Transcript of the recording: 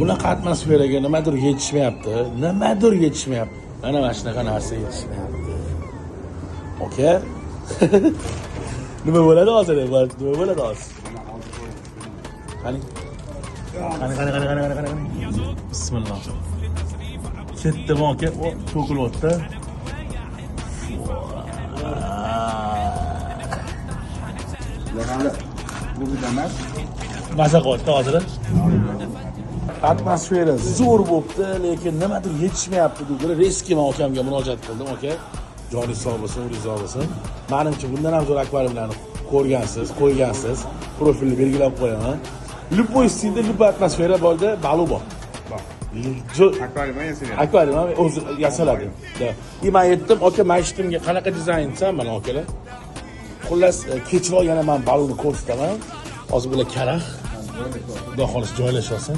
bunaqa atmosferaga nimadir yetishmayapti. Mana shunaqa narsa yetishmayapti. Okay? Nima bo'ladi hozir? Nima bo'ladi hozir? Qani. Bismillah. Ketdimi aka? O, to'kilyapti. Bu emas. Maza qilyapti hozir. Atmosfera zo'r bo'libdi, lekin nimadir yetishmayapti deb reski men akamga murojaat qildim, aka. Joningiz sog' bo'lsin, o'zingiz sog' bo'lsin. Menimcha bundan ham zo'r akvariumlarni ko'rgansiz, qo'ygansiz. Profilni belgilab qo'yaman. Любой stilda, любой atmosfera borda, balu bor. Akvarium yasagan. Akvarium o'zi yasaladi. Men aytdim, aka, mashitimga qanaqa dizayn desam, mana akalar. Xullas, kechroq yana men baluni ko'rsataman. Hozir bular karaxt. Xudo xolis joylashib olsin.